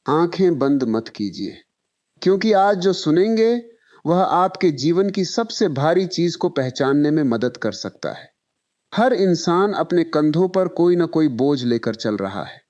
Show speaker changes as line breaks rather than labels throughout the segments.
आंखें बंद मत कीजिए, क्योंकि आज जो सुनेंगे वह आपके जीवन की सबसे भारी चीज को पहचानने में मदद कर सकता है। हर इंसान अपने कंधों पर कोई ना कोई बोझ लेकर चल रहा है,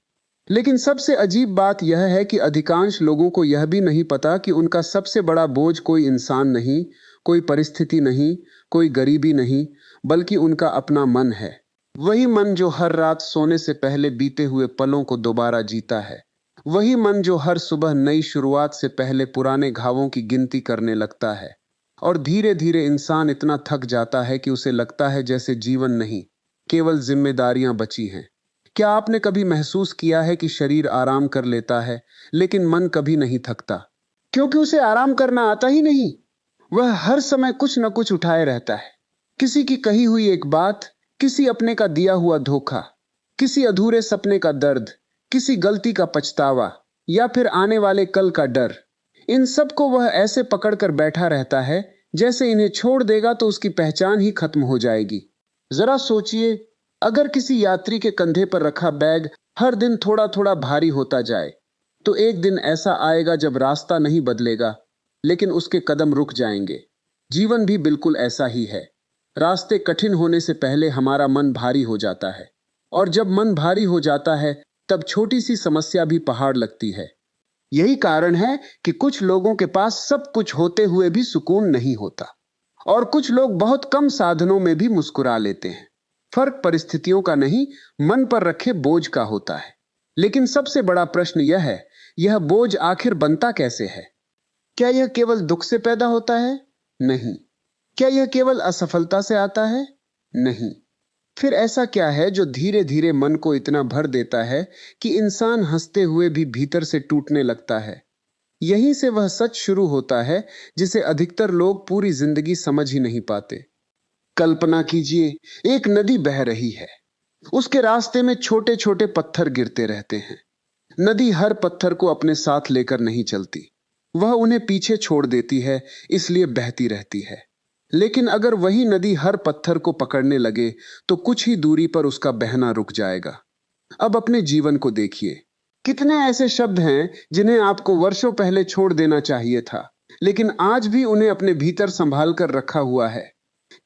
लेकिन सबसे अजीब बात यह है कि अधिकांश लोगों को यह भी नहीं पता कि उनका सबसे बड़ा बोझ कोई इंसान नहीं, कोई परिस्थिति नहीं, कोई गरीबी नहीं, बल्कि उनका अपना मन है। वही मन जो हर रात सोने से पहले बीते हुए पलों को दोबारा जीता है। वही मन जो हर सुबह नई शुरुआत से पहले पुराने घावों की गिनती करने लगता है। और धीरे धीरे इंसान इतना थक जाता है कि उसे लगता है जैसे जीवन नहीं, केवल जिम्मेदारियां बची हैं। क्या आपने कभी महसूस किया है कि शरीर आराम कर लेता है, लेकिन मन कभी नहीं थकता? क्योंकि उसे आराम करना आता ही नहीं। वह हर समय कुछ न कुछ उठाए रहता है। किसी की कही हुई एक बात, किसी अपने का दिया हुआ धोखा, किसी अधूरे सपने का दर्द, किसी गलती का पछतावा, या फिर आने वाले कल का डर। इन सब को वह ऐसे पकड़कर बैठा रहता है जैसे इन्हें छोड़ देगा तो उसकी पहचान ही खत्म हो जाएगी। जरा सोचिए, अगर किसी यात्री के कंधे पर रखा बैग हर दिन थोड़ा थोड़ा भारी होता जाए, तो एक दिन ऐसा आएगा जब रास्ता नहीं बदलेगा, लेकिन उसके कदम रुक जाएंगे। जीवन भी बिल्कुल ऐसा ही है। रास्ते कठिन होने से पहले हमारा मन भारी हो जाता है, और जब मन भारी हो जाता है तब छोटी सी समस्या भी पहाड़ लगती है। यही कारण है कि कुछ लोगों के पास सब कुछ होते हुए भी सुकून नहीं होता, और कुछ लोग बहुत कम साधनों में भी मुस्कुरा लेते हैं। फर्क परिस्थितियों का नहीं, मन पर रखे बोझ का होता है। लेकिन सबसे बड़ा प्रश्न यह है, यह बोझ आखिर बनता कैसे है? क्या यह केवल दुख से पैदा होता है? नहीं। क्या यह केवल असफलता से आता है? नहीं। फिर ऐसा क्या है जो धीरे धीरे मन को इतना भर देता है कि इंसान हंसते हुए भी भीतर से टूटने लगता है? यहीं से वह सच शुरू होता है जिसे अधिकतर लोग पूरी जिंदगी समझ ही नहीं पाते। कल्पना कीजिए, एक नदी बह रही है। उसके रास्ते में छोटे छोटे पत्थर गिरते रहते हैं। नदी हर पत्थर को अपने साथ लेकर नहीं चलती, वह उन्हें पीछे छोड़ देती है, इसलिए बहती रहती है। लेकिन अगर वही नदी हर पत्थर को पकड़ने लगे तो कुछ ही दूरी पर उसका बहना रुक जाएगा। अब अपने जीवन को देखिए, कितने ऐसे शब्द हैं जिन्हें आपको वर्षों पहले छोड़ देना चाहिए था, लेकिन आज भी उन्हें अपने भीतर संभाल कर रखा हुआ है।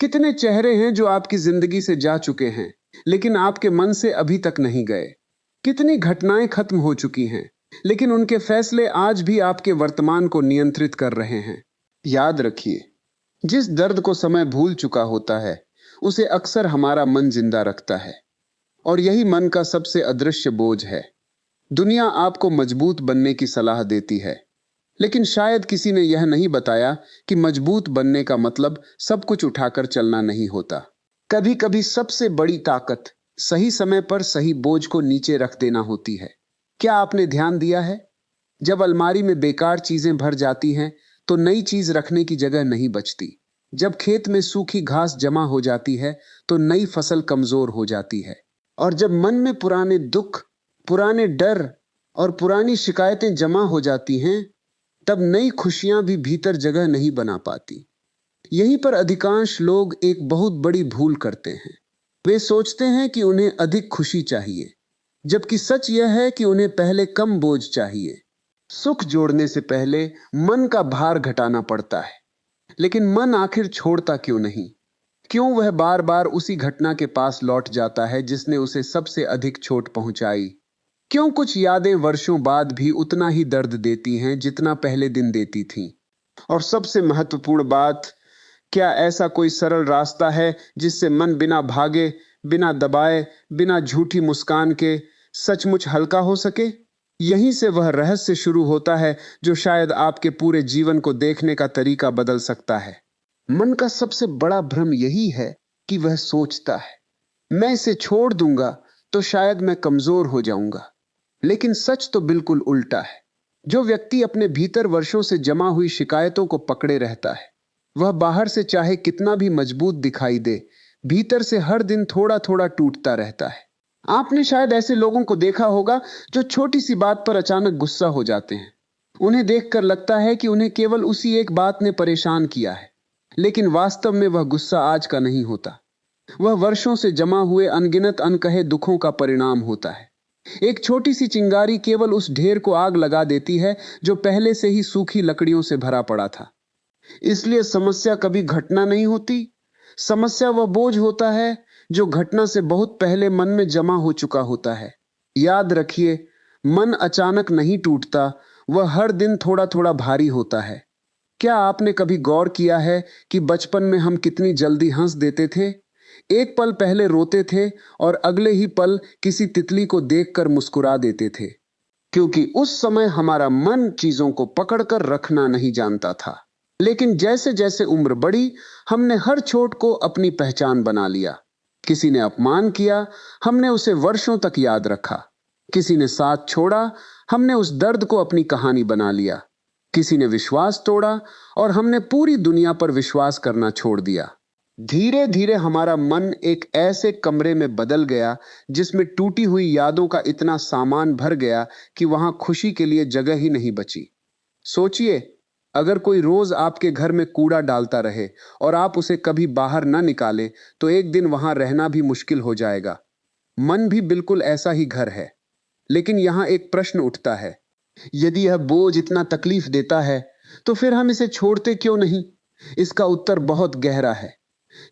कितने चेहरे हैं जो आपकी जिंदगी से जा चुके हैं, लेकिन आपके मन से अभी तक नहीं गए। कितनी घटनाएं खत्म हो चुकी हैं, लेकिन उनके फैसले आज भी आपके वर्तमान को नियंत्रित कर रहे हैं। याद रखिए, जिस दर्द को समय भूल चुका होता है, उसे अक्सर हमारा मन जिंदा रखता है, और यही मन का सबसे अदृश्य बोझ है। दुनिया आपको मजबूत बनने की सलाह देती है, लेकिन शायद किसी ने यह नहीं बताया कि मजबूत बनने का मतलब सब कुछ उठाकर चलना नहीं होता। कभी कभी सबसे बड़ी ताकत सही समय पर सही बोझ को नीचे रख देना होती है। क्या आपने ध्यान दिया है, जब अलमारी में बेकार चीजें भर जाती हैं तो नई चीज रखने की जगह नहीं बचती। जब खेत में सूखी घास जमा हो जाती है तो नई फसल कमजोर हो जाती है। और जब मन में पुराने दुख, पुराने डर और पुरानी शिकायतें जमा हो जाती हैं, तब नई खुशियां भी भीतर जगह नहीं बना पाती। यहीं पर अधिकांश लोग एक बहुत बड़ी भूल करते हैं। वे सोचते हैं कि उन्हें अधिक खुशी चाहिए, जबकि सच यह है कि उन्हें पहले कम बोझ चाहिए। सुख जोड़ने से पहले मन का भार घटाना पड़ता है। लेकिन मन आखिर छोड़ता क्यों नहीं? क्यों वह बार बार उसी घटना के पास लौट जाता है जिसने उसे सबसे अधिक चोट पहुंचाई? क्यों कुछ यादें वर्षों बाद भी उतना ही दर्द देती हैं जितना पहले दिन देती थीं? और सबसे महत्वपूर्ण बात, क्या ऐसा कोई सरल रास्ता है जिससे मन बिना भागे, बिना दबाए, बिना झूठी मुस्कान के सचमुच हल्का हो सके? यहीं से वह रहस्य शुरू होता है जो शायद आपके पूरे जीवन को देखने का तरीका बदल सकता है। मन का सबसे बड़ा भ्रम यही है कि वह सोचता है, मैं इसे छोड़ दूंगा तो शायद मैं कमजोर हो जाऊंगा। लेकिन सच तो बिल्कुल उल्टा है। जो व्यक्ति अपने भीतर वर्षों से जमा हुई शिकायतों को पकड़े रहता है, वह बाहर से चाहे कितना भी मजबूत दिखाई दे, भीतर से हर दिन थोड़ा थोड़ा टूटता रहता है। आपने शायद ऐसे लोगों को देखा होगा जो छोटी सी बात पर अचानक गुस्सा हो जाते हैं। उन्हें देखकर लगता है कि उन्हें केवल उसी एक बात ने परेशान किया है, लेकिन वास्तव में वह गुस्सा आज का नहीं होता। वह वर्षों से जमा हुए अनगिनत अनकहे दुखों का परिणाम होता है। एक छोटी सी चिंगारी केवल उस ढेर को आग लगा देती है जो पहले से ही सूखी लकड़ियों से भरा पड़ा था। इसलिए समस्या कभी घटना नहीं होती, समस्या वह बोझ होता है जो घटना से बहुत पहले मन में जमा हो चुका होता है। याद रखिए, मन अचानक नहीं टूटता, वह हर दिन थोड़ा थोड़ा भारी होता है। क्या आपने कभी गौर किया है कि बचपन में हम कितनी जल्दी हंस देते थे? एक पल पहले रोते थे और अगले ही पल किसी तितली को देखकर मुस्कुरा देते थे, क्योंकि उस समय हमारा मन चीजों को पकड़कर रखना नहीं जानता था। लेकिन जैसे जैसे उम्र बढ़ी, हमने हर चोट को अपनी पहचान बना लिया। किसी ने अपमान किया, हमने उसे वर्षों तक याद रखा। किसी ने साथ छोड़ा, हमने उस दर्द को अपनी कहानी बना लिया। किसी ने विश्वास तोड़ा और हमने पूरी दुनिया पर विश्वास करना छोड़ दिया। धीरे धीरे हमारा मन एक ऐसे कमरे में बदल गया जिसमें टूटी हुई यादों का इतना सामान भर गया कि वहां खुशी के लिए जगह ही नहीं बची। सोचिए, अगर कोई रोज आपके घर में कूड़ा डालता रहे और आप उसे कभी बाहर न निकाले, तो एक दिन वहां रहना भी मुश्किल हो जाएगा। मन भी बिल्कुल ऐसा ही घर है। लेकिन यहां एक प्रश्न उठता है, यदि यह बोझ इतना तकलीफ देता है, तो फिर हम इसे छोड़ते क्यों नहीं? इसका उत्तर बहुत गहरा है,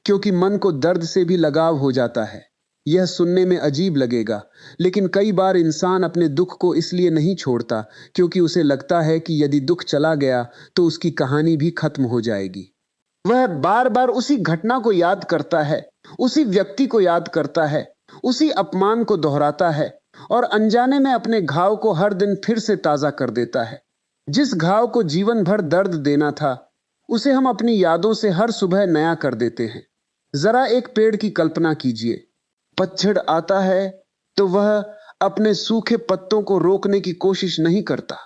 क्योंकि मन को दर्द से भी लगाव हो जाता है। यह सुनने में अजीब लगेगा, लेकिन कई बार इंसान अपने दुख को इसलिए नहीं छोड़ता क्योंकि उसे लगता है कि यदि दुख चला गया तो उसकी कहानी भी खत्म हो जाएगी। वह बार बार उसी घटना को याद करता है, उसी व्यक्ति को याद करता है, उसी अपमान को दोहराता है और अनजाने में अपने घाव को हर दिन फिर से ताजा कर देता है। जिस घाव को जीवन भर दर्द देना था, उसे हम अपनी यादों से हर सुबह नया कर देते हैं। जरा एक पेड़ की कल्पना कीजिए। पतझड़ आता है तो वह अपने सूखे पत्तों को रोकने की कोशिश नहीं करता।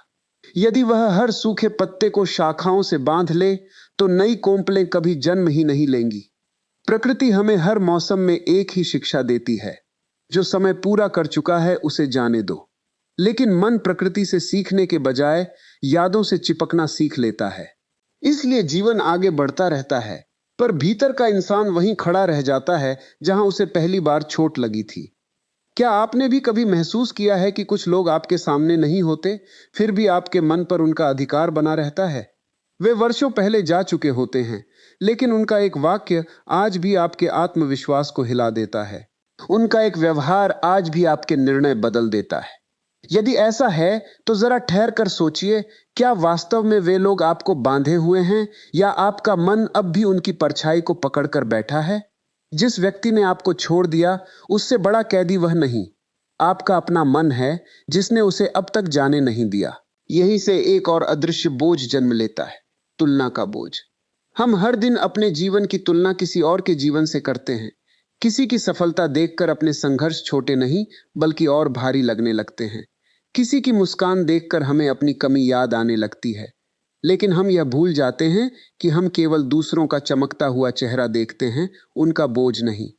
यदि वह हर सूखे पत्ते को शाखाओं से बांध ले तो नई कोंपलें कभी जन्म ही नहीं लेंगी। प्रकृति हमें हर मौसम में एक ही शिक्षा देती है, जो समय पूरा कर चुका है उसे जाने दो। लेकिन मन प्रकृति से सीखने के बजाय यादों से चिपकना सीख लेता है। इसलिए जीवन आगे बढ़ता रहता है, पर भीतर का इंसान वहीं खड़ा रह जाता है जहां उसे पहली बार चोट लगी थी। क्या आपने भी कभी महसूस किया है कि कुछ लोग आपके सामने नहीं होते, फिर भी आपके मन पर उनका अधिकार बना रहता है? वे वर्षों पहले जा चुके होते हैं, लेकिन उनका एक वाक्य आज भी आपके आत्मविश्वास को हिला देता है। उनका एक व्यवहार आज भी आपके निर्णय बदल देता है। यदि ऐसा है तो जरा ठहर कर सोचिए, क्या वास्तव में वे लोग आपको बांधे हुए हैं या आपका मन अब भी उनकी परछाई को पकड़कर बैठा है? जिस व्यक्ति ने आपको छोड़ दिया, उससे बड़ा कैदी वह नहीं, आपका अपना मन है जिसने उसे अब तक जाने नहीं दिया। यहीं से एक और अदृश्य बोझ जन्म लेता है, तुलना का बोझ। हम हर दिन अपने जीवन की तुलना किसी और के जीवन से करते हैं। किसी की सफलता देखकर अपने संघर्ष छोटे नहीं बल्कि और भारी लगने लगते हैं। किसी की मुस्कान देखकर हमें अपनी कमी याद आने लगती है। लेकिन हम यह भूल जाते हैं कि हम केवल दूसरों का चमकता हुआ चेहरा देखते हैं, उनका बोझ नहीं।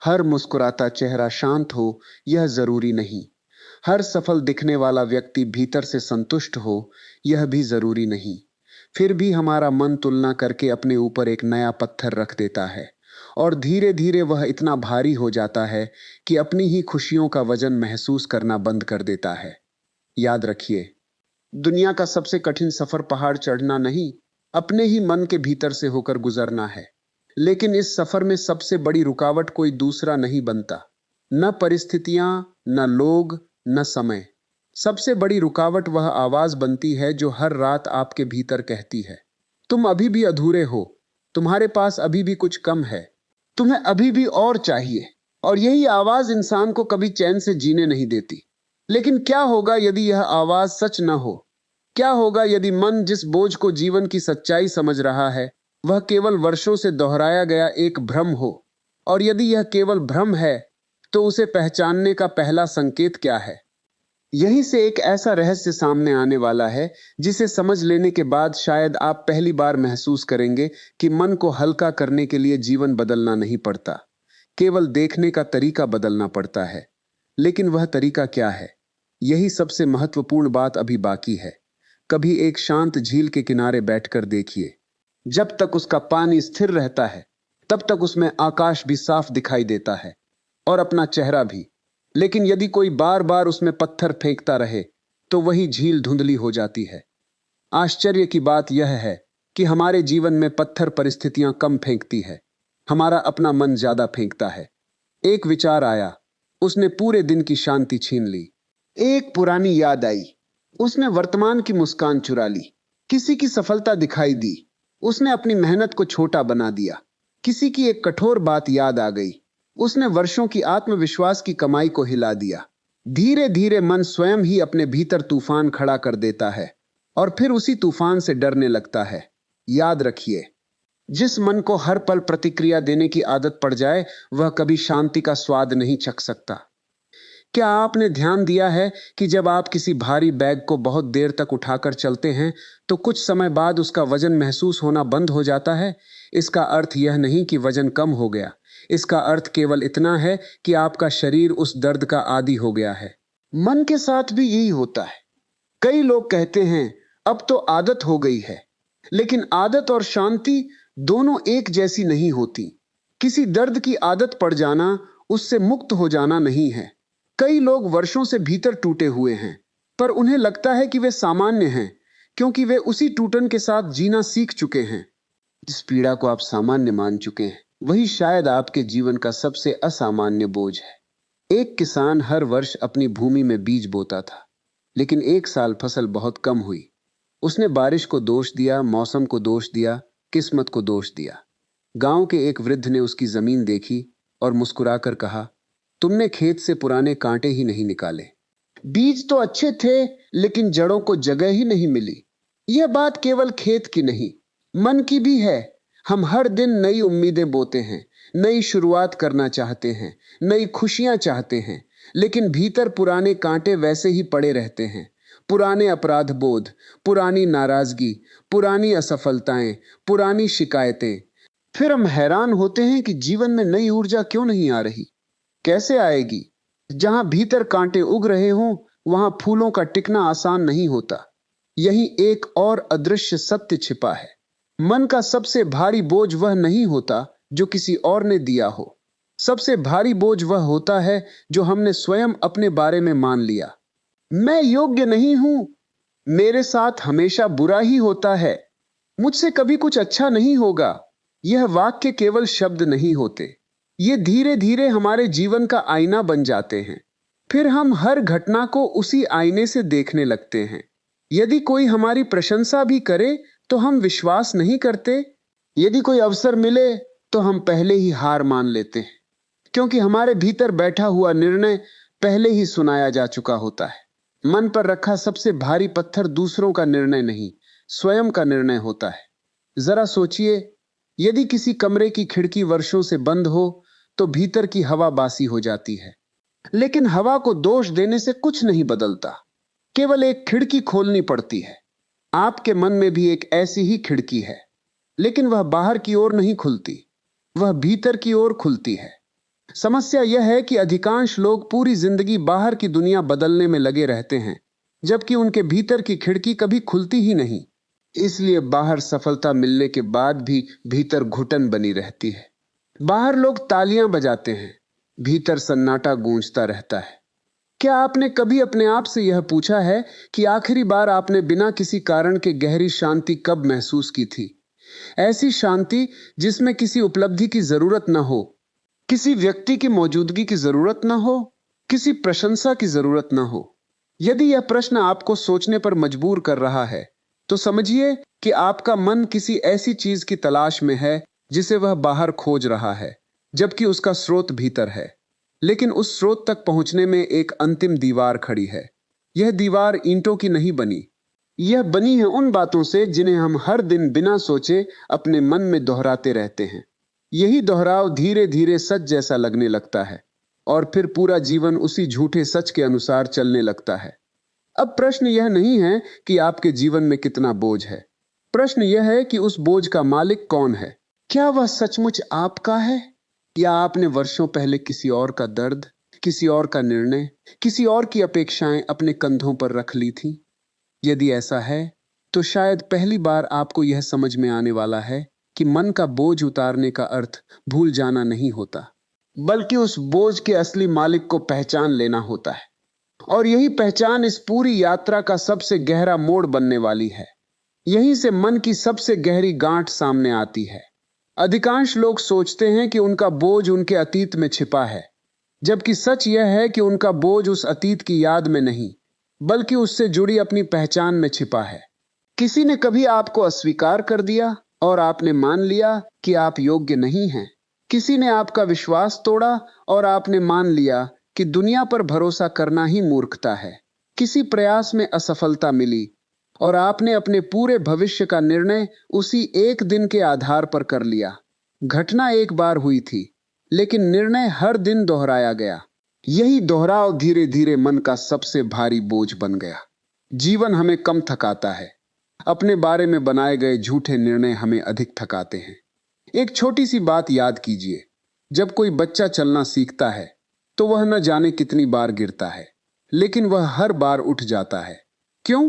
हर मुस्कुराता चेहरा शांत हो यह जरूरी नहीं। हर सफल दिखने वाला व्यक्ति भीतर से संतुष्ट हो यह भी जरूरी नहीं। फिर भी हमारा मन तुलना करके अपने ऊपर एक नया पत्थर रख देता है और धीरे धीरे वह इतना भारी हो जाता है कि अपनी ही खुशियों का वजन महसूस करना बंद कर देता है। याद रखिए, दुनिया का सबसे कठिन सफर पहाड़ चढ़ना नहीं, अपने ही मन के भीतर से होकर गुजरना है। लेकिन इस सफर में सबसे बड़ी रुकावट कोई दूसरा नहीं बनता, न परिस्थितियां, न लोग, न समय। सबसे बड़ी रुकावट वह आवाज बनती है जो हर रात आपके भीतर कहती है, तुम अभी भी अधूरे हो, तुम्हारे पास अभी भी कुछ कम है, तुम्हें अभी भी और चाहिए। और यही आवाज इंसान को कभी चैन से जीने नहीं देती। लेकिन क्या होगा यदि यह आवाज सच न हो? क्या होगा यदि मन जिस बोझ को जीवन की सच्चाई समझ रहा है, वह केवल वर्षों से दोहराया गया एक भ्रम हो? और यदि यह केवल भ्रम है, तो उसे पहचानने का पहला संकेत क्या है? यहीं से एक ऐसा रहस्य सामने आने वाला है जिसे समझ लेने के बाद शायद आप पहली बार महसूस करेंगे कि मन को हल्का करने के लिए जीवन बदलना नहीं पड़ता, केवल देखने का तरीका बदलना पड़ता है। लेकिन वह तरीका क्या है? यही सबसे महत्वपूर्ण बात अभी बाकी है। कभी एक शांत झील के किनारे बैठकर देखिए। जब तक उसका पानी स्थिर रहता है, तब तक उसमें आकाश भी साफ दिखाई देता है और अपना चेहरा भी। लेकिन यदि कोई बार बार उसमें पत्थर फेंकता रहे तो वही झील धुंधली हो जाती है। आश्चर्य की बात यह है कि हमारे जीवन में पत्थर परिस्थितियां कम फेंकती है, हमारा अपना मन ज्यादा फेंकता है। एक विचार आया, उसने पूरे दिन की शांति छीन ली। एक पुरानी याद आई, उसने वर्तमान की मुस्कान चुरा ली। किसी की सफलता दिखाई दी, उसने अपनी मेहनत को छोटा बना दिया। किसी की एक कठोर बात याद आ गई, उसने वर्षों की आत्मविश्वास की कमाई को हिला दिया। धीरे धीरे मन स्वयं ही अपने भीतर तूफान खड़ा कर देता है और फिर उसी तूफान से डरने लगता है। याद रखिए, जिस मन को हर पल प्रतिक्रिया देने की आदत पड़ जाए वह कभी शांति का स्वाद नहीं चख सकता। क्या आपने ध्यान दिया है कि जब आप किसी भारी बैग को बहुत देर तक उठाकर चलते हैं तो कुछ समय बाद उसका वजन महसूस होना बंद हो जाता है? इसका अर्थ यह नहीं कि वजन कम हो गया, इसका अर्थ केवल इतना है कि आपका शरीर उस दर्द का आदी हो गया है। मन के साथ भी यही होता है। कई लोग कहते हैं अब तो आदत हो गई है, लेकिन आदत और शांति दोनों एक जैसी नहीं होती। किसी दर्द की आदत पड़ जाना उससे मुक्त हो जाना नहीं है। कई लोग वर्षों से भीतर टूटे हुए हैं, पर उन्हें लगता है कि वे सामान्य हैं क्योंकि वे उसी टूटन के साथ जीना सीख चुके हैं। जिस पीड़ा को आप सामान्य मान चुके हैं वही शायद आपके जीवन का सबसे असामान्य बोझ है। एक किसान हर वर्ष अपनी भूमि में बीज बोता था, लेकिन एक साल फसल बहुत कम हुई। उसने बारिश को दोष दिया, मौसम को दोष दिया, किस्मत को दोष दिया। गांव के एक वृद्ध ने उसकी जमीन देखी और मुस्कुराकर कहा, तुमने खेत से पुराने कांटे ही नहीं निकाले। बीज तो अच्छे थे, लेकिन जड़ों को जगह ही नहीं मिली। यह बात केवल खेत की नहीं, मन की भी है। हम हर दिन नई उम्मीदें बोते हैं, नई शुरुआत करना चाहते हैं, नई खुशियां चाहते हैं, लेकिन भीतर पुराने कांटे वैसे ही पड़े रहते हैं। पुराने अपराध बोध, पुरानी नाराजगी, पुरानी असफलताएं, पुरानी शिकायतें। फिर हम हैरान होते हैं कि जीवन में नई ऊर्जा क्यों नहीं आ रही। कैसे आएगी? जहां भीतर कांटे उग रहे हों वहां फूलों का टिकना आसान नहीं होता। यही एक और अदृश्य सत्य छिपा है। मन का सबसे भारी बोझ वह नहीं होता जो किसी और ने दिया हो। सबसे भारी बोझ वह होता है जो हमने स्वयं अपने बारे में मान लिया। मैं योग्य नहीं हूं, मेरे साथ हमेशा बुरा ही होता है, मुझसे कभी कुछ अच्छा नहीं होगा। यह वाक्य केवल शब्द नहीं होते, ये धीरे धीरे हमारे जीवन का आईना बन जाते हैं। फिर हम हर घटना को उसी आईने से देखने लगते हैं। यदि कोई हमारी प्रशंसा भी करे तो हम विश्वास नहीं करते। यदि कोई अवसर मिले तो हम पहले ही हार मान लेते हैं, क्योंकि हमारे भीतर बैठा हुआ निर्णय पहले ही सुनाया जा चुका होता है। मन पर रखा सबसे भारी पत्थर दूसरों का निर्णय नहीं, स्वयं का निर्णय होता है। जरा सोचिए, यदि किसी कमरे की खिड़की वर्षों से बंद हो तो भीतर की हवा बासी हो जाती है, लेकिन हवा को दोष देने से कुछ नहीं बदलता, केवल एक खिड़की खोलनी पड़ती है। आपके मन में भी एक ऐसी ही खिड़की है, लेकिन वह बाहर की ओर नहीं खुलती, वह भीतर की ओर खुलती है। समस्या यह है कि अधिकांश लोग पूरी जिंदगी बाहर की दुनिया बदलने में लगे रहते हैं, जबकि उनके भीतर की खिड़की कभी खुलती ही नहीं। इसलिए बाहर सफलता मिलने के बाद भी भीतर घुटन बनी रहती है। बाहर लोग तालियां बजाते हैं, भीतर सन्नाटा गूंजता रहता है। क्या आपने कभी अपने आप से यह पूछा है कि आखिरी बार आपने बिना किसी कारण के गहरी शांति कब महसूस की थी? ऐसी शांति जिसमें किसी उपलब्धि की जरूरत न हो, किसी व्यक्ति की मौजूदगी की जरूरत न हो, किसी प्रशंसा की जरूरत न हो। यदि यह प्रश्न आपको सोचने पर मजबूर कर रहा है तो समझिए कि आपका मन किसी ऐसी चीज की तलाश में है जिसे वह बाहर खोज रहा है, जबकि उसका स्रोत भीतर है। लेकिन उस स्रोत तक पहुंचने में एक अंतिम दीवार खड़ी है। यह दीवार ईंटों की नहीं बनी, यह बनी है उन बातों से जिन्हें हम हर दिन बिना सोचे अपने मन में दोहराते रहते हैं। यही दोहराव धीरे धीरे सच जैसा लगने लगता है और फिर पूरा जीवन उसी झूठे सच के अनुसार चलने लगता है। अब प्रश्न यह नहीं है कि आपके जीवन में कितना बोझ है, प्रश्न यह है कि उस बोझ का मालिक कौन है। क्या वह सचमुच आपका है, या आपने वर्षों पहले किसी और का दर्द, किसी और का निर्णय, किसी और की अपेक्षाएं अपने कंधों पर रख ली थी? यदि ऐसा है तो शायद पहली बार आपको यह समझ में आने वाला है कि मन का बोझ उतारने का अर्थ भूल जाना नहीं होता, बल्कि उस बोझ के असली मालिक को पहचान लेना होता है। और यही पहचान इस पूरी यात्रा का सबसे गहरा मोड़ बनने वाली है। यहीं से मन की सबसे गहरी गांठ सामने आती है। अधिकांश लोग सोचते हैं कि उनका बोझ उनके अतीत में छिपा है, जबकि सच यह है कि उनका बोझ उस अतीत की याद में नहीं, बल्कि उससे जुड़ी अपनी पहचान में छिपा है। किसी ने कभी आपको अस्वीकार कर दिया और आपने मान लिया कि आप योग्य नहीं हैं। किसी ने आपका विश्वास तोड़ा और आपने मान लिया कि दुनिया पर भरोसा करना ही मूर्खता है। किसी प्रयास में असफलता मिली और आपने अपने पूरे भविष्य का निर्णय उसी एक दिन के आधार पर कर लिया। घटना एक बार हुई थी, लेकिन निर्णय हर दिन दोहराया गया। यही दोहराव धीरे धीरे मन का सबसे भारी बोझ बन गया। जीवन हमें कम थकाता है, अपने बारे में बनाए गए झूठे निर्णय हमें अधिक थकाते हैं। एक छोटी सी बात याद कीजिए, जब कोई बच्चा चलना सीखता है तो वह न जाने कितनी बार गिरता है, लेकिन वह हर बार उठ जाता है। क्यों?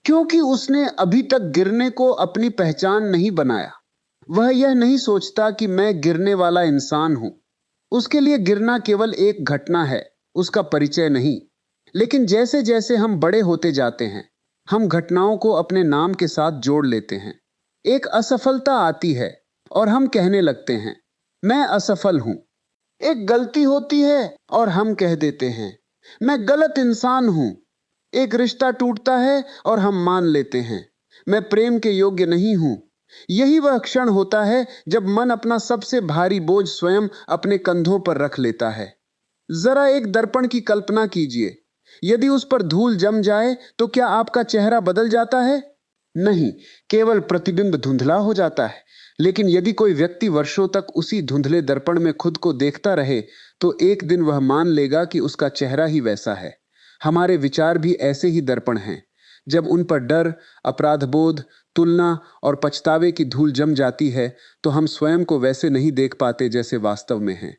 क्योंकि उसने अभी तक गिरने को अपनी पहचान नहीं बनाया। वह यह नहीं सोचता कि मैं गिरने वाला इंसान हूं। उसके लिए गिरना केवल एक घटना है, उसका परिचय नहीं। लेकिन जैसे जैसे हम बड़े होते जाते हैं, हम घटनाओं को अपने नाम के साथ जोड़ लेते हैं। एक असफलता आती है और हम कहने लगते हैं, मैं असफल हूं। एक गलती होती है और हम कह देते हैं, मैं गलत इंसान हूं। एक रिश्ता टूटता है और हम मान लेते हैं, मैं प्रेम के योग्य नहीं हूं। यही वह क्षण होता है जब मन अपना सबसे भारी बोझ स्वयं अपने कंधों पर रख लेता है। जरा एक दर्पण की कल्पना कीजिए। यदि उस पर धूल जम जाए तो क्या आपका चेहरा बदल जाता है? नहीं, केवल प्रतिबिंब धुंधला हो जाता है। लेकिन यदि कोई व्यक्ति वर्षों तक उसी धुंधले दर्पण में खुद को देखता रहे, तो एक दिन वह मान लेगा कि उसका चेहरा ही वैसा है। हमारे विचार भी ऐसे ही दर्पण हैं। जब उन पर डर, अपराधबोध, तुलना और पछतावे की धूल जम जाती है, तो हम स्वयं को वैसे नहीं देख पाते जैसे वास्तव में हैं।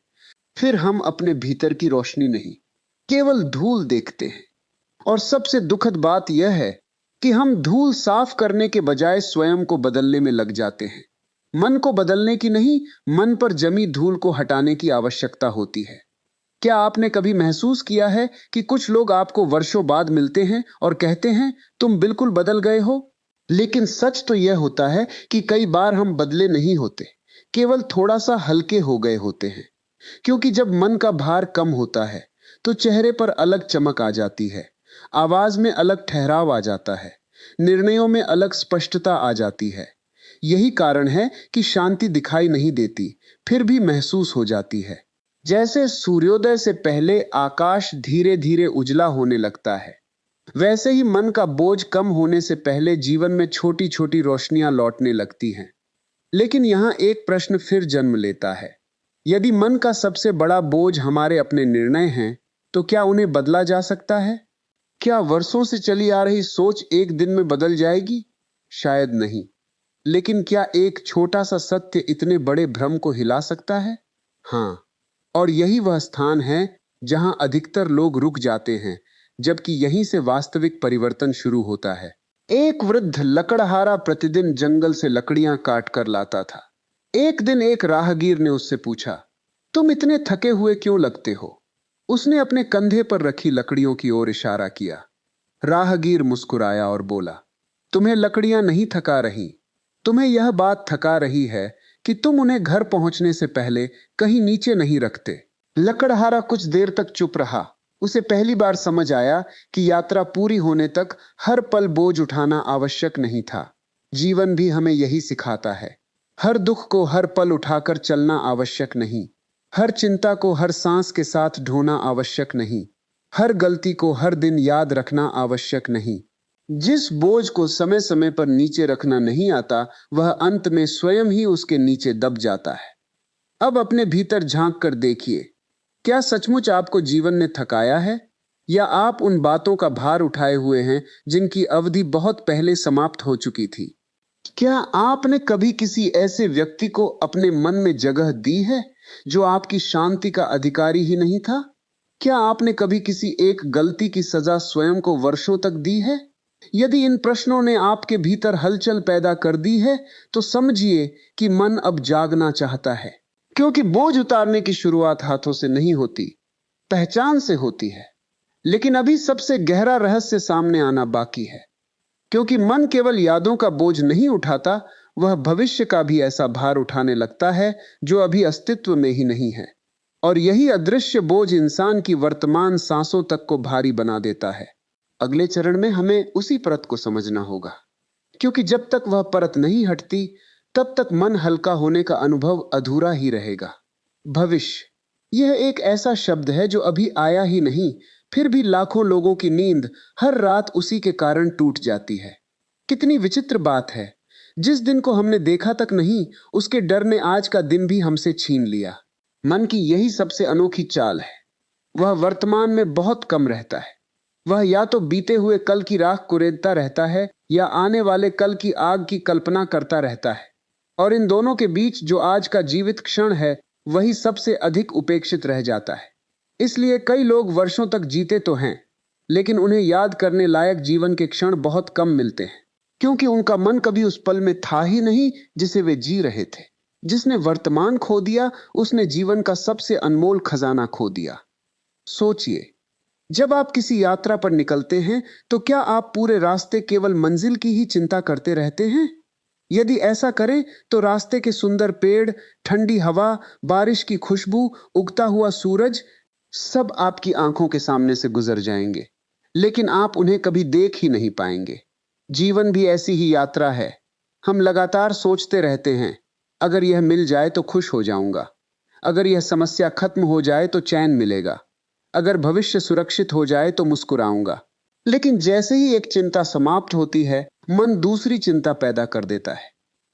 फिर हम अपने भीतर की रोशनी नहीं, केवल धूल देखते हैं। और सबसे दुखद बात यह है कि हम धूल साफ करने के बजाय स्वयं को बदलने में लग जाते हैं। मन को बदलने की नहीं, मन पर जमी धूल को हटाने की आवश्यकता होती है। क्या आपने कभी महसूस किया है कि कुछ लोग आपको वर्षों बाद मिलते हैं और कहते हैं, तुम बिल्कुल बदल गए हो? लेकिन सच तो यह होता है कि कई बार हम बदले नहीं होते, केवल थोड़ा सा हल्के हो गए होते हैं। क्योंकि जब मन का भार कम होता है, तो चेहरे पर अलग चमक आ जाती है, आवाज में अलग ठहराव आ जाता है, निर्णयों में अलग स्पष्टता आ जाती है। यही कारण है कि शांति दिखाई नहीं देती, फिर भी महसूस हो जाती है। जैसे सूर्योदय से पहले आकाश धीरे धीरे उजला होने लगता है, वैसे ही मन का बोझ कम होने से पहले जीवन में छोटी छोटी रोशनियां लौटने लगती हैं। लेकिन यहां एक प्रश्न फिर जन्म लेता है। यदि मन का सबसे बड़ा बोझ हमारे अपने निर्णय हैं, तो क्या उन्हें बदला जा सकता है? क्या वर्षों से चली आ रही सोच एक दिन में बदल जाएगी? शायद नहीं। लेकिन क्या एक छोटा सा सत्य इतने बड़े भ्रम को हिला सकता है? हाँ। और यही वह स्थान है जहां अधिकतर लोग रुक जाते हैं, जबकि यहीं से वास्तविक परिवर्तन शुरू होता है। एक वृद्ध लकड़हारा प्रतिदिन जंगल से लकड़ियां काट कर लाता था। एक दिन एक राहगीर ने उससे पूछा, तुम इतने थके हुए क्यों लगते हो? उसने अपने कंधे पर रखी लकड़ियों की ओर इशारा किया। राहगीर मुस्कुराया और बोला, तुम्हें लकड़ियां नहीं थका रही, तुम्हें यह बात थका रही है कि तुम उन्हें घर पहुंचने से पहले कहीं नीचे नहीं रखते। लकड़हारा कुछ देर तक चुप रहा। उसे पहली बार समझ आया कि यात्रा पूरी होने तक हर पल बोझ उठाना आवश्यक नहीं था। जीवन भी हमें यही सिखाता है। हर दुख को हर पल उठाकर चलना आवश्यक नहीं, हर चिंता को हर सांस के साथ ढोना आवश्यक नहीं, हर गलती को हर दिन याद रखना आवश्यक नहीं। जिस बोझ को समय समय पर नीचे रखना नहीं आता, वह अंत में स्वयं ही उसके नीचे दब जाता है। अब अपने भीतर झांक कर देखिए, क्या सचमुच आपको जीवन ने थकाया है, या आप उन बातों का भार उठाए हुए हैं जिनकी अवधि बहुत पहले समाप्त हो चुकी थी? क्या आपने कभी किसी ऐसे व्यक्ति को अपने मन में जगह दी है जो आपकी शांति का अधिकारी ही नहीं था? क्या आपने कभी किसी एक गलती की सजा स्वयं को वर्षों तक दी है? यदि इन प्रश्नों ने आपके भीतर हलचल पैदा कर दी है, तो समझिए कि मन अब जागना चाहता है। क्योंकि बोझ उतारने की शुरुआत हाथों से नहीं होती, पहचान से होती है। लेकिन अभी सबसे गहरा रहस्य सामने आना बाकी है, क्योंकि मन केवल यादों का बोझ नहीं उठाता, वह भविष्य का भी ऐसा भार उठाने लगता है जो अभी अस्तित्व में ही नहीं है। और यही अदृश्य बोझ इंसान की वर्तमान सांसों तक को भारी बना देता है। अगले चरण में हमें उसी परत को समझना होगा, क्योंकि जब तक वह परत नहीं हटती, तब तक मन हल्का होने का अनुभव अधूरा ही रहेगा। भविष्य, यह एक ऐसा शब्द है जो अभी आया ही नहीं, फिर भी लाखों लोगों की नींद हर रात उसी के कारण टूट जाती है। कितनी विचित्र बात है, जिस दिन को हमने देखा तक नहीं, उसके डर ने आज का दिन भी हमसे छीन लिया। मन की यही सबसे अनोखी चाल है। वह वर्तमान में बहुत कम रहता है। वह या तो बीते हुए कल की राख कुरेदता रहता है या आने वाले कल की आग की कल्पना करता रहता है। और इन दोनों के बीच जो आज का जीवित क्षण है, वही सबसे अधिक उपेक्षित रह जाता है। इसलिए कई लोग वर्षों तक जीते तो हैं, लेकिन उन्हें याद करने लायक जीवन के क्षण बहुत कम मिलते हैं, क्योंकि उनका मन कभी उस पल में था ही नहीं जिसे वे जी रहे थे। जिसने वर्तमान खो दिया, उसने जीवन का सबसे अनमोल खजाना खो दिया। सोचिए, जब आप किसी यात्रा पर निकलते हैं, तो क्या आप पूरे रास्ते केवल मंजिल की ही चिंता करते रहते हैं? यदि ऐसा करें, तो रास्ते के सुंदर पेड़, ठंडी हवा, बारिश की खुशबू, उगता हुआ सूरज, सब आपकी आंखों के सामने से गुजर जाएंगे, लेकिन आप उन्हें कभी देख ही नहीं पाएंगे। जीवन भी ऐसी ही यात्रा है। हम लगातार सोचते रहते हैं, अगर यह मिल जाए तो खुश हो जाऊंगा, अगर यह समस्या खत्म हो जाए तो चैन मिलेगा, अगर भविष्य सुरक्षित हो जाए तो मुस्कुराऊंगा। लेकिन जैसे ही एक चिंता समाप्त होती है, मन दूसरी चिंता पैदा कर देता है,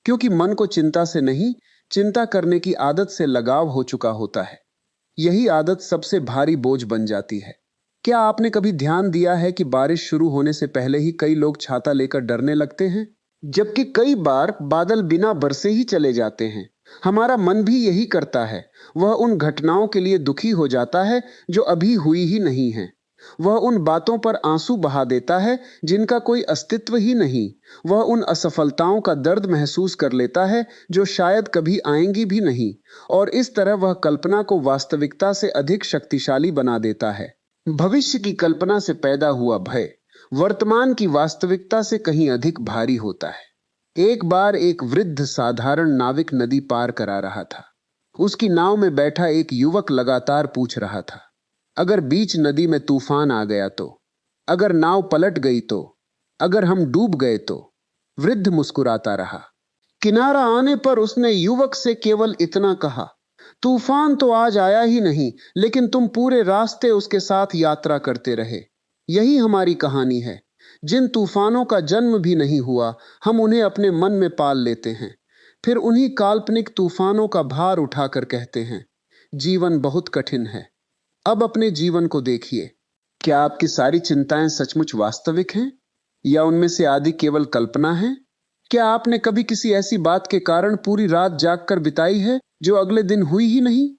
क्योंकि मन को चिंता से नहीं, चिंता करने की आदत से लगाव हो चुका होता है। यही आदत सबसे भारी बोझ बन जाती है। क्या आपने कभी ध्यान दिया है कि बारिश शुरू होने से पहले ही कई लोग छाता लेकर डरने लगते हैं, जबकि कई बार बादल बिना बरसे ही चले जाते हैं? हमारा मन भी यही करता है। वह उन घटनाओं के लिए दुखी हो जाता है जो अभी हुई ही नहीं है। वह उन बातों पर आंसू बहा देता है जिनका कोई अस्तित्व ही नहीं। वह उन असफलताओं का दर्द महसूस कर लेता है जो शायद कभी आएंगी भी नहीं। और इस तरह वह कल्पना को वास्तविकता से अधिक शक्तिशाली बना देता है। भविष्य की कल्पना से पैदा हुआ भय वर्तमान की वास्तविकता से कहीं अधिक भारी होता है। एक बार एक वृद्ध साधारण नाविक नदी पार करा रहा था। उसकी नाव में बैठा एक युवक लगातार पूछ रहा था, अगर बीच नदी में तूफान आ गया तो, अगर नाव पलट गई तो, अगर हम डूब गए तो? वृद्ध मुस्कुराता रहा। किनारा आने पर उसने युवक से केवल इतना कहा, तूफान तो आज आया ही नहीं, लेकिन तुम पूरे रास्ते उसके साथ यात्रा करते रहे। यही हमारी कहानी है। जिन तूफानों का जन्म भी नहीं हुआ, हम उन्हें अपने मन में पाल लेते हैं, फिर उन्हीं काल्पनिक तूफानों का भार उठाकर कहते हैं, जीवन बहुत कठिन है। अब अपने जीवन को देखिए। क्या आपकी सारी चिंताएं सचमुच वास्तविक हैं, या उनमें से आधी केवल कल्पना है? क्या आपने कभी किसी ऐसी बात के कारण पूरी रात जागकर बिताई है जो अगले दिन हुई ही नहीं?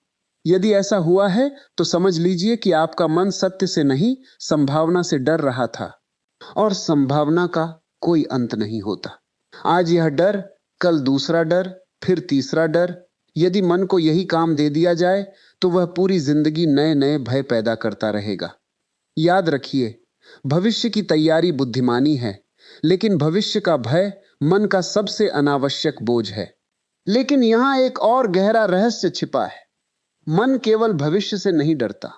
यदि ऐसा हुआ है, तो समझ लीजिए कि आपका मन सत्य से नहीं, संभावना से डर रहा था। और संभावना का कोई अंत नहीं होता। आज यह डर, कल दूसरा डर, फिर तीसरा डर। यदि मन को यही काम दे दिया जाए, तो वह पूरी जिंदगी नए नए भय पैदा करता रहेगा। याद रखिए, भविष्य की तैयारी बुद्धिमानी है, लेकिन भविष्य का भय मन का सबसे अनावश्यक बोझ है। लेकिन यहां एक और गहरा रहस्य छिपा है। मन केवल भविष्य से नहीं डरता,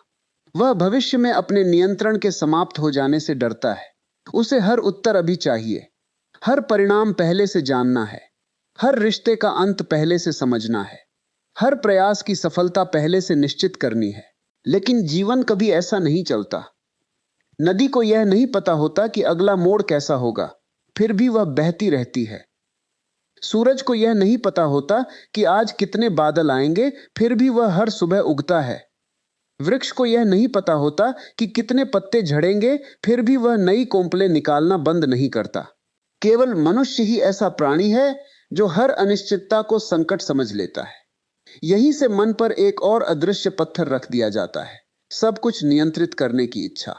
वह भविष्य में अपने नियंत्रण के समाप्त हो जाने से डरता है। उसे हर उत्तर अभी चाहिए, हर परिणाम पहले से जानना है, हर रिश्ते का अंत पहले से समझना है, हर प्रयास की सफलता पहले से निश्चित करनी है। लेकिन जीवन कभी ऐसा नहीं चलता। नदी को यह नहीं पता होता कि अगला मोड़ कैसा होगा, फिर भी वह बहती रहती है। सूरज को यह नहीं पता होता कि आज कितने बादल आएंगे, फिर भी वह हर सुबह उगता है। वृक्ष को यह नहीं पता होता कि कितने पत्ते झड़ेंगे, फिर भी वह नई कोंपलें निकालना बंद नहीं करता। केवल मनुष्य ही ऐसा प्राणी है जो हर अनिश्चितता को संकट समझ लेता है। यहीं से मन पर एक और अदृश्य पत्थर रख दिया जाता है, सब कुछ नियंत्रित करने की इच्छा।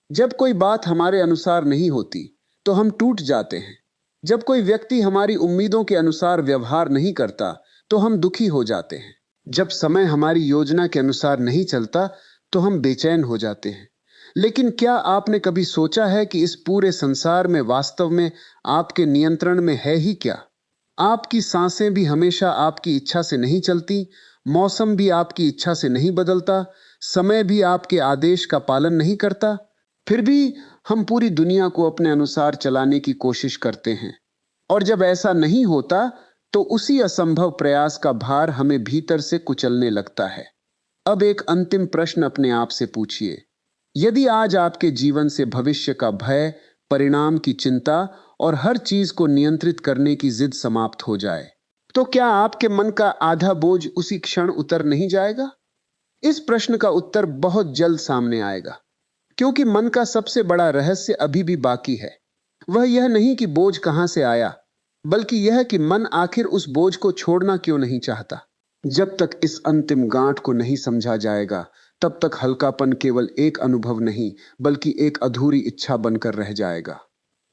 जब कोई बात हमारे अनुसार नहीं होती, तो हम टूट जाते हैं। जब कोई व्यक्ति हमारी उम्मीदों के अनुसार व्यवहार नहीं करता, तो हम दुखी हो जाते हैं। जब समय हमारी योजना के अनुसार नहीं चलता तो हम बेचैन हो जाते हैं। लेकिन क्या आपने कभी सोचा है कि इस पूरे संसार में वास्तव में आपके नियंत्रण में है ही क्या? आपकी सांसें भी हमेशा आपकी इच्छा से नहीं चलती, मौसम भी आपकी इच्छा से नहीं बदलता, समय भी आपके आदेश का पालन नहीं करता। फिर भी हम पूरी दुनिया को अपने अनुसार चलाने की कोशिश करते हैं। और जब ऐसा नहीं होता, तो उसी असंभव प्रयास का भार हमें भीतर से कुचलने लगता है। अब एक अंतिम प्रश्न अपने आप से पूछिए। यदि आज आपके जीवन से भविष्य का भय, परिणाम की चिंता और हर चीज को नियंत्रित करने की जिद समाप्त हो जाए, तो क्या आपके मन का आधा बोझ उसी क्षण उतर नहीं जाएगा? इस प्रश्न का उत्तर बहुत जल्द सामने आएगा, क्योंकि मन का सबसे बड़ा रहस्य अभी भी बाकी है। वह यह नहीं कि बोझ कहां से आया, बल्कि यह कि मन आखिर उस बोझ को छोड़ना क्यों नहीं चाहता। जब तक इस अंतिम गांठ को नहीं समझा जाएगा, तब तक हल्कापन केवल एक अनुभव नहीं, बल्कि एक अधूरी इच्छा बनकर रह जाएगा।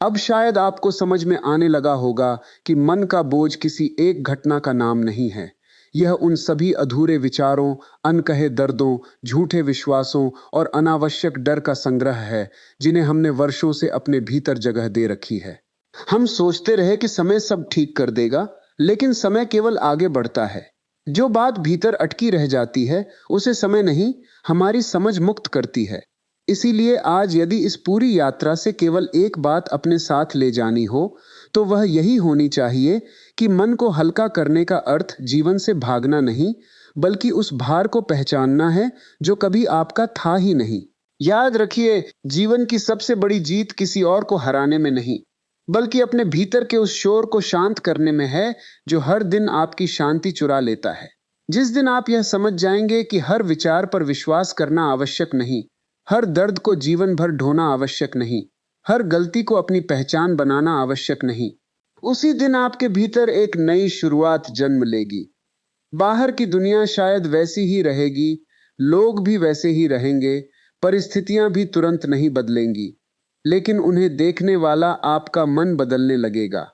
अब शायद आपको समझ में आने लगा होगा कि मन का बोझ किसी एक घटना का नाम नहीं है। यह उन सभी अधूरे विचारों, अनकहे दर्दों, झूठे विश्वासों और अनावश्यक डर का संग्रह है, जिन्हें हमने वर्षों से अपने भीतर जगह दे रखी है। हम सोचते रहे कि समय सब ठीक कर देगा, लेकिन समय केवल आगे बढ़ता है। जो बात भीतर अटकी रह जाती है, उसे समय नहीं, हमारी समझ मुक्त करती है। इसीलिए आज यदि इस पूरी यात्रा से केवल एक बात अपने साथ ले जानी हो, तो वह यही होनी चाहिए कि मन को हल्का करने का अर्थ जीवन से भागना नहीं, बल्कि उस भार को पहचानना है जो कभी आपका था ही नहीं। याद रखिए, जीवन की सबसे बड़ी जीत किसी और को हराने में नहीं, बल्कि अपने भीतर के उस शोर को शांत करने में है, जो हर दिन आपकी शांति चुरा लेता है। जिस दिन आप यह समझ जाएंगे कि हर विचार पर विश्वास करना आवश्यक नहीं, हर दर्द को जीवन भर ढोना आवश्यक नहीं, हर गलती को अपनी पहचान बनाना आवश्यक नहीं, उसी दिन आपके भीतर एक नई शुरुआत जन्म लेगी। बाहर की दुनिया शायद वैसी ही रहेगी, लोग भी वैसे ही रहेंगे, परिस्थितियां भी तुरंत नहीं बदलेंगी, लेकिन उन्हें देखने वाला आपका मन बदलने लगेगा।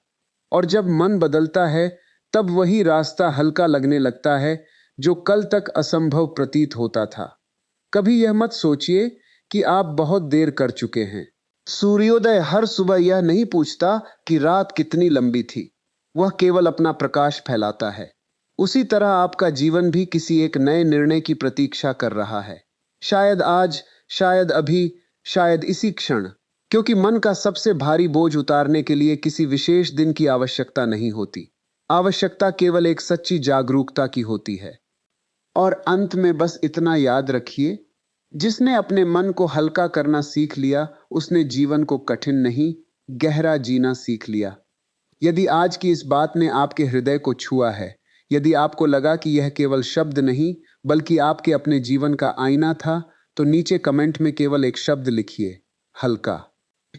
और जब मन बदलता है, तब वही रास्ता हल्का लगने लगता है जो कल तक असंभव प्रतीत होता था। कभी यह मत सोचिए कि आप बहुत देर कर चुके हैं। सूर्योदय हर सुबह यह नहीं पूछता कि रात कितनी लंबी थी, वह केवल अपना प्रकाश फैलाता है। उसी तरह आपका जीवन भी किसी एक नए निर्णय की प्रतीक्षा कर रहा है। शायद आज, शायद अभी, शायद इसी क्षण। क्योंकि मन का सबसे भारी बोझ उतारने के लिए किसी विशेष दिन की आवश्यकता नहीं होती। आवश्यकता केवल एक सच्ची जागरूकता की होती है। और अंत में बस इतना याद रखिए, जिसने अपने मन को हल्का करना सीख लिया, उसने जीवन को कठिन नहीं, गहरा जीना सीख लिया। यदि आज की इस बात ने आपके हृदय को छुआ है, यदि आपको लगा कि यह केवल शब्द नहीं, बल्कि आपके अपने जीवन का आईना था, तो नीचे कमेंट में केवल एक शब्द लिखिए, हल्का।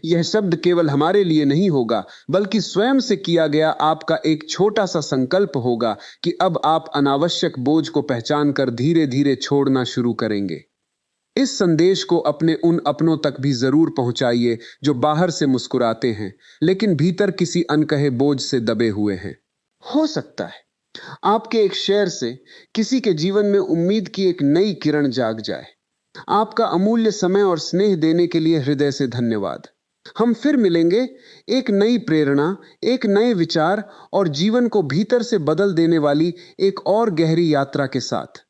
यह शब्द केवल हमारे लिए नहीं होगा, बल्कि स्वयं से किया गया आपका एक छोटा सा संकल्प होगा कि अब आप अनावश्यक बोझ को पहचान कर धीरे धीरे छोड़ना शुरू करेंगे। इस संदेश को अपने उन अपनों तक भी जरूर पहुंचाइए जो बाहर से मुस्कुराते हैं, लेकिन भीतर किसी अनकहे बोझ से दबे हुए हैं। हो सकता है आपके एक शेयर से किसी के जीवन में उम्मीद की एक नई किरण जाग जाए। आपका अमूल्य समय और स्नेह देने के लिए हृदय से धन्यवाद। हम फिर मिलेंगे एक नई प्रेरणा, एक नए विचार और जीवन को भीतर से बदल देने वाली एक और गहरी यात्रा के साथ।